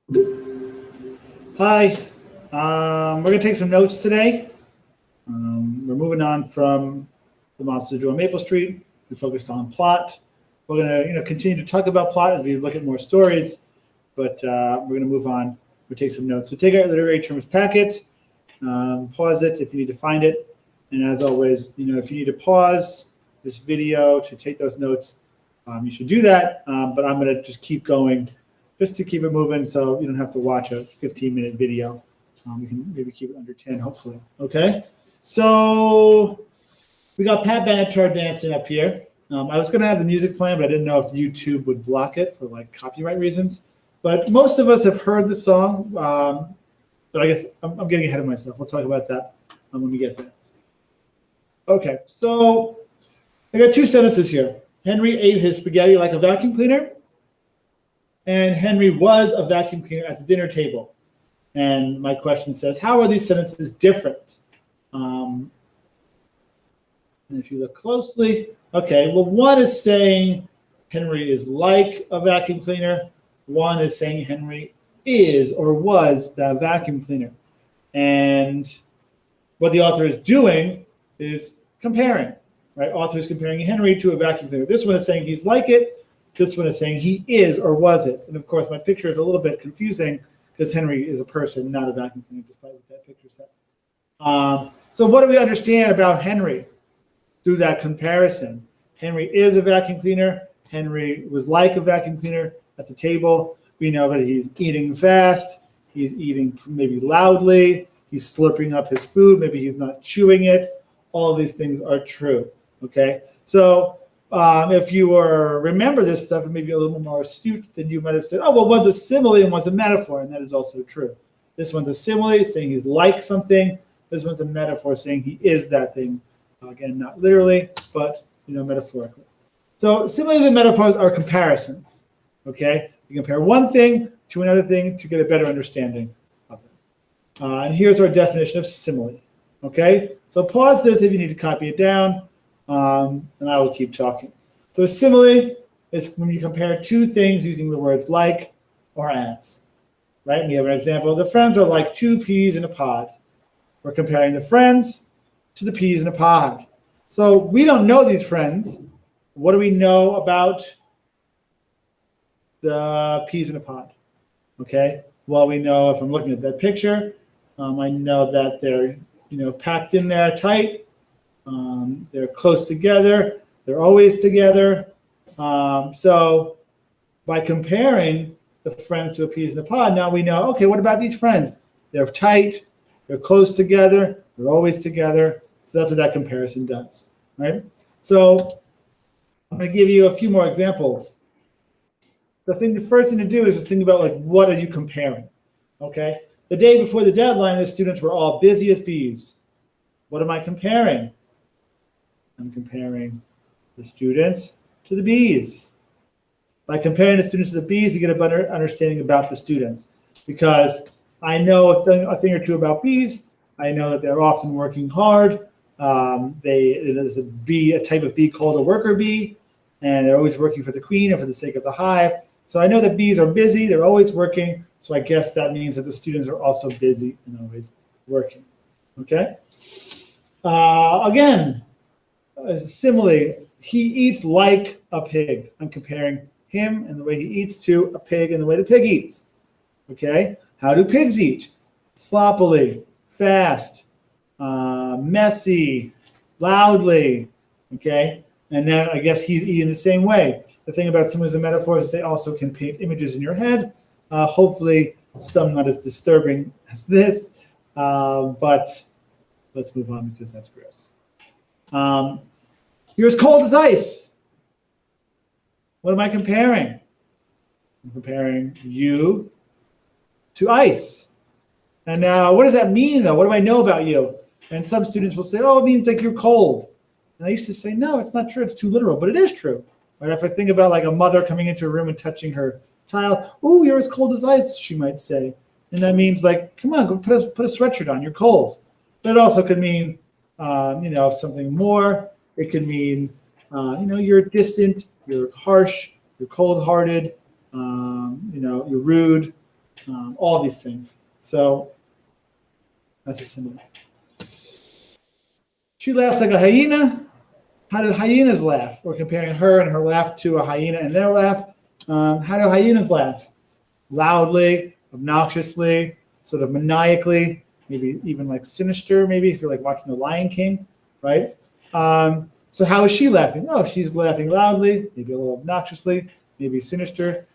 Hi, we're going to take some notes today. We're moving on from the Monster Joe on Maple Street. We focused on plot. We're going to continue to talk about plot as we look at more stories, but we're going to move on. We'll take some notes. So take our literary terms packet, pause it if you need to find it, and as always, if you need to pause this video to take those notes, you should do that. But I'm going to just keep going, just to keep it moving, so you don't have to watch a 15-minute video. We can maybe keep it under 10, hopefully. Okay. So we got Pat Benatar dancing up here. I was going to have the music playing, but I didn't know if YouTube would block it for like copyright reasons. But most of us have heard the song, but I guess I'm getting ahead of myself. We'll talk about that when we get there. Okay, so I got two sentences here. Henry ate his spaghetti like a vacuum cleaner, and Henry was a vacuum cleaner at the dinner table. And my question says, how are these sentences different? And if you look closely, okay, well, one is saying Henry is like a vacuum cleaner. One is saying Henry is or was the vacuum cleaner. And what the author is doing is comparing, right? Author is comparing Henry to a vacuum cleaner. This one is saying he's like it. This one is saying he is or was it. And of course, my picture is a little bit confusing because Henry is a person, not a vacuum cleaner, despite what that picture says. So what do we understand about Henry through that comparison? Henry is a vacuum cleaner. Henry was like a vacuum cleaner at the table. We know that he's eating fast. He's eating maybe loudly. He's slurping up his food. Maybe he's not chewing it. All of these things are true, okay? So if you remember this stuff and maybe a little more astute, then you might have said, oh, well, one's a simile and one's a metaphor, and that is also true. This one's a simile, it's saying he's like something. This one's a metaphor saying he is that thing. Again, not literally, but metaphorically. So similes and metaphors are comparisons, okay? You compare one thing to another thing to get a better understanding of it. And here's our definition of simile, okay? So pause this if you need to copy it down, and I will keep talking. So a simile is when you compare two things using the words like or as, right? And we have an example. The friends are like two peas in a pod. We're comparing the friends to the peas in a pod. So we don't know these friends. What do we know about the peas in a pod? Okay. Well, we know if I'm looking at that picture, I know that they're packed in there tight. They're close together. They're always together. So by comparing the friends to a peas in a pod, now we know, okay, what about these friends? They're tight. They're close together. They're always together. So that's what that comparison does, right? So I'm going to give you a few more examples. The first thing to do is just think about, like, what are you comparing, okay? The day before the deadline, the students were all busy as bees. What am I comparing? I'm comparing the students to the bees. By comparing the students to the bees, we get a better understanding about the students, because I know a thing or two about bees. I know that they're often working hard. There's a type of bee called a worker bee, and they're always working for the queen and for the sake of the hive. So I know that bees are busy. They're always working. So I guess that means that the students are also busy and always working. Okay? Again, simile, he eats like a pig. I'm comparing him and the way he eats to a pig and the way the pig eats. Okay? How do pigs eat? Sloppily, fast, messy, loudly, okay? And then I guess he's eating the same way. The thing about similes and metaphors is they also can paint images in your head, hopefully some not as disturbing as this, but let's move on because that's gross. You're as cold as ice. What am I comparing? I'm comparing you to ice. And now, what does that mean, though? What do I know about you? And some students will say, oh, it means like you're cold. And I used to say, no, it's not true. It's too literal, but it is true. Right? If I think about like a mother coming into a room and touching her child, oh, you're as cold as ice, she might say. And that means like, come on, go put a sweatshirt on. You're cold. But it also could mean, something more. It could mean, you're distant, you're harsh, you're cold-hearted, you're rude. all these things. So that's a simile. She laughs like a hyena. How do hyenas laugh? We're comparing her and her laugh to a hyena and their laugh. How do hyenas laugh? Loudly, obnoxiously, sort of maniacally, maybe even like sinister, maybe if you're like watching The Lion King, right? So how is she laughing? Oh, she's laughing loudly, maybe a little obnoxiously, maybe sinister.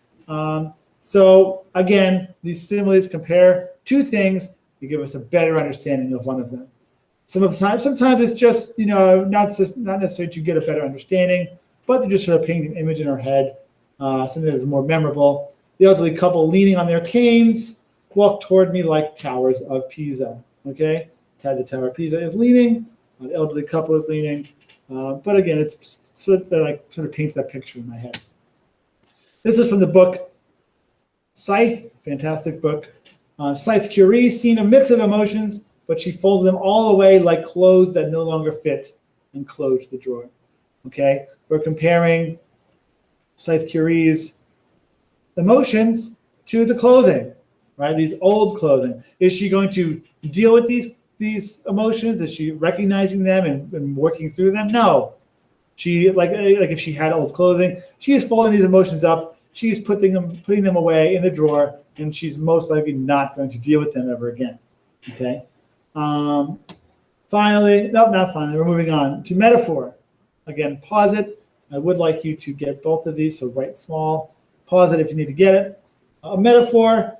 So again, these similes compare two things to give us a better understanding of one of them. Sometimes it's just, not necessarily to get a better understanding, but to just sort of paint an image in our head, something that is more memorable. The elderly couple leaning on their canes walk toward me like towers of Pisa. Okay, the Tower of Pisa is leaning, the elderly couple is leaning, but again, it's sort of paints that picture in my head. This is from the book Scythe, fantastic book. Scythe Curie seen a mix of emotions, but she folded them all away like clothes that no longer fit and closed the drawer. Okay, we're comparing Scythe Curie's emotions to the clothing, right? These old clothing. Is she going to deal with these emotions? Is she recognizing them and working through them? No. She like if she had old clothing, she is folding these emotions up. She's putting them away in a drawer, and she's most likely not going to deal with them ever again. Okay. Not finally, we're moving on to metaphor. Again, pause it. I would like you to get both of these, so write small. Pause it if you need to get it. A metaphor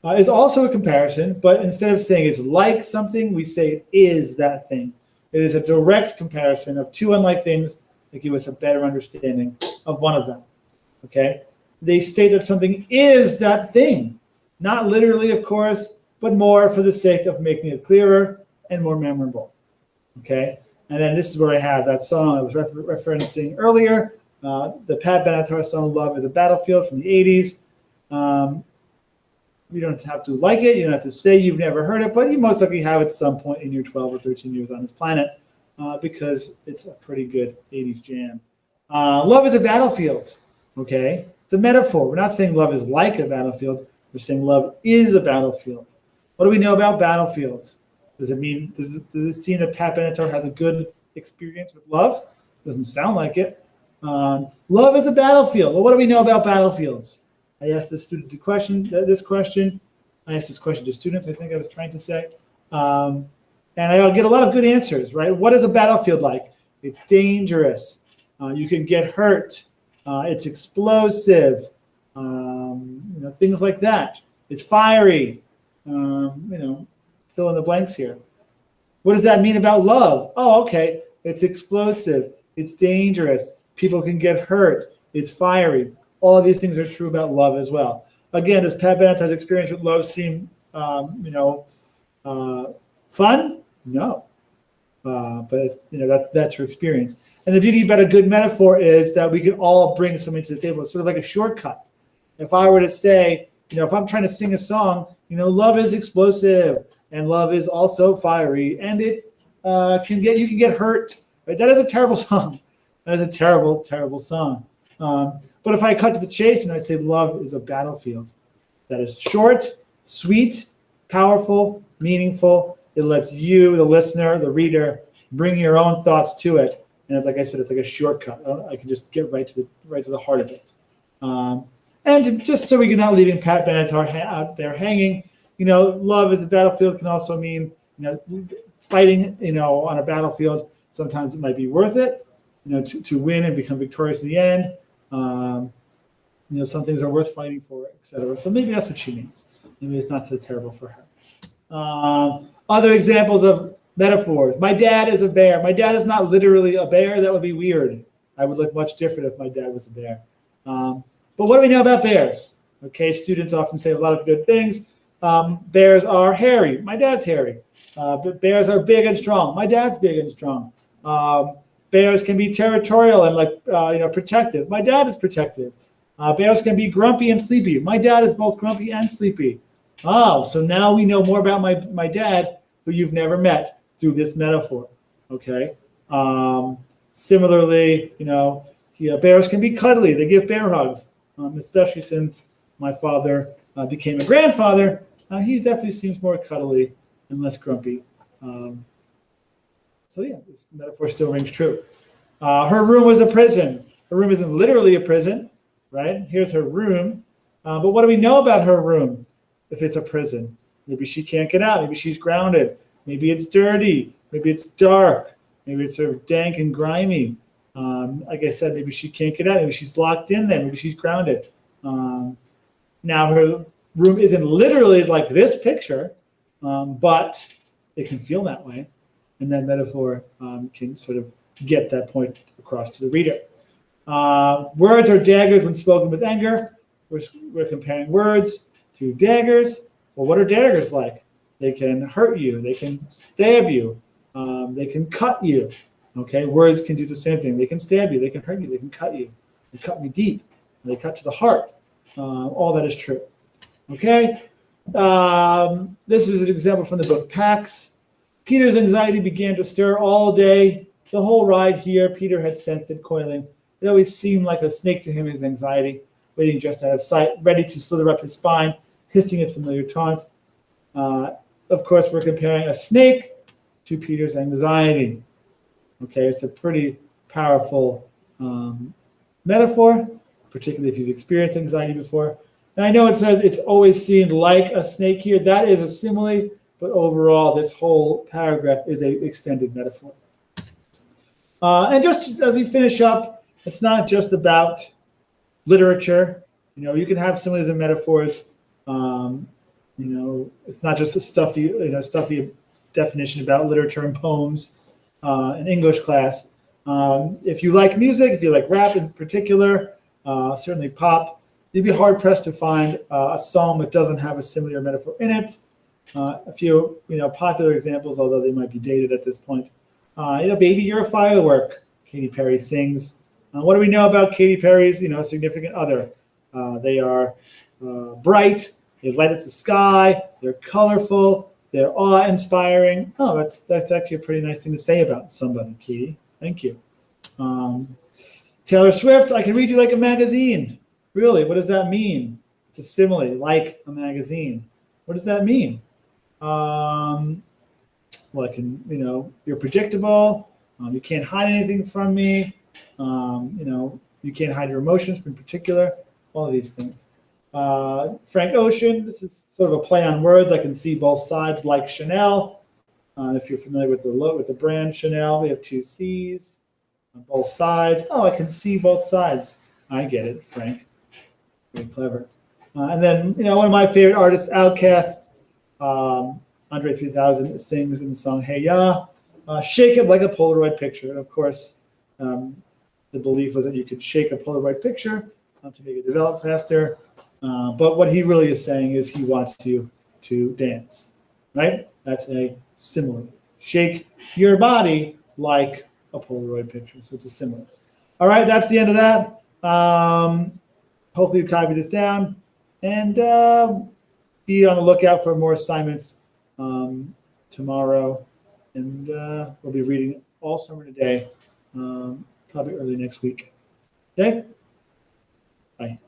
is also a comparison, but instead of saying it's like something, we say it is that thing. It is a direct comparison of two unlike things that give us a better understanding of one of them. Okay? They state that something is that thing. Not literally, of course, but more for the sake of making it clearer and more memorable. Okay? And then this is where I have that song I was referencing earlier, the Pat Benatar song "Love is a Battlefield" from the 80s. You don't have to like it. You don't have to say you've never heard it, but you most likely have at some point in your 12 or 13 years on this planet because it's a pretty good 80s jam. Love is a battlefield. Okay? It's a metaphor. We're not saying love is like a battlefield. We're saying love is a battlefield. What do we know about battlefields? Does it seem that Pat Benatar has a good experience with love? Doesn't sound like it. Love is a battlefield. Well, what do we know about battlefields? I asked the student this question. I asked this question to students, I think I was trying to say. And I'll get a lot of good answers, right? What is a battlefield like? It's dangerous. You can get hurt. It's explosive. Things like that. It's fiery. Fill in the blanks here. What does that mean about love? Oh, okay. It's explosive. It's dangerous. People can get hurt. It's fiery. All of these things are true about love as well. Again, does Pat Benatar's experience with love seem, fun? No. But that's her experience. And the beauty about a good metaphor is that we can all bring something to the table. It's sort of like a shortcut. If I were to say, if I'm trying to sing a song, love is explosive and love is also fiery, and it you can get hurt. Right? That is a terrible song. That is a terrible, terrible song. But if I cut to the chase and I say love is a battlefield, that is short, sweet, powerful, meaningful. It lets you, the listener, the reader, bring your own thoughts to it. And it's like I said, it's like a shortcut. I can just get right to the heart of it. And just so we're not leaving Pat Benatar out there hanging, love as a battlefield can also mean, fighting, on a battlefield. Sometimes it might be worth it, to win and become victorious in the end. Some things are worth fighting for, etc. So maybe that's what she means. Maybe it's not so terrible for her. Other examples of metaphors. My dad is a bear. My dad is not literally a bear. That would be weird. I would look much different if my dad was a bear. But what do we know about bears? Okay, students often say a lot of good things. Bears are hairy. My dad's hairy. But bears are big and strong. My dad's big and strong. Bears can be territorial and protective. My dad is protective. Bears can be grumpy and sleepy. My dad is both grumpy and sleepy. Oh, so now we know more about my dad, who you've never met, through this metaphor. Okay. Similarly, bears can be cuddly. They give bear hugs, especially since my father became a grandfather, he definitely seems more cuddly and less grumpy. So yeah, this metaphor still rings true. Her room was a prison. Her room isn't literally a prison, right? Here's her room. But what do we know about her room if it's a prison? Maybe she can't get out. Maybe she's grounded. Maybe it's dirty. Maybe it's dark. Maybe it's sort of dank and grimy. Like I said, maybe she can't get out. Maybe she's locked in there. Maybe she's grounded. Now, her room isn't literally like this picture, but it can feel that way. And that metaphor can sort of get that point across to the reader. Words are daggers when spoken with anger. We're comparing words to daggers. Well, what are daggers like? They can hurt you. They can stab you. They can cut you. Okay, words can do the same thing. They can stab you. They can hurt you. They can cut you. They cut me deep. They cut to the heart. All that is true. Okay, this is an example from the book Pax. Peter's anxiety began to stir all day. The whole ride here, Peter had sensed it coiling. It always seemed like a snake to him, his anxiety, waiting just out of sight, ready to slither up his spine, hissing a familiar taunt. Of course, we're comparing a snake to Peter's anxiety. Okay, it's a pretty powerful metaphor, particularly if you've experienced anxiety before. And I know it says it's always seemed like a snake here. That is a simile, but overall, this whole paragraph is an extended metaphor. And just as we finish up, it's not just about literature. You can have similes and metaphors. It's not just a stuffy definition about literature and poems in English class. If you like music, if you like rap in particular, certainly pop, you'd be hard pressed to find a song that doesn't have a simile or metaphor in it. A few, popular examples, although they might be dated at this point. Baby, you're a firework, Katy Perry sings. What do we know about Katy Perry's, significant other? They are bright, they light up the sky, they're colorful, they're awe-inspiring. Oh, that's actually a pretty nice thing to say about somebody, Katy. Thank you. Taylor Swift, I can read you like a magazine. Really, what does that mean? It's a simile, like a magazine. What does that mean? You're predictable. You can't hide anything from me. You can't hide your emotions in particular. All of these things. Frank Ocean, this is sort of a play on words. I can see both sides, like Chanel. If you're familiar with the brand Chanel, we have two C's on both sides. Oh, I can see both sides. I get it, Frank. Very clever. And then, one of my favorite artists, Outkast, Andre 3000 sings in the song Hey Ya, shake it like a Polaroid picture. And of course, the belief was that you could shake a Polaroid picture to make it develop faster. But what he really is saying is he wants you to dance, right? That's a simile. Shake your body like a Polaroid picture. So it's a simile. All right, that's the end of that. Hopefully you copy this down and be on the lookout for more assignments tomorrow. And we'll be reading all summer today, probably early next week. Okay? Bye.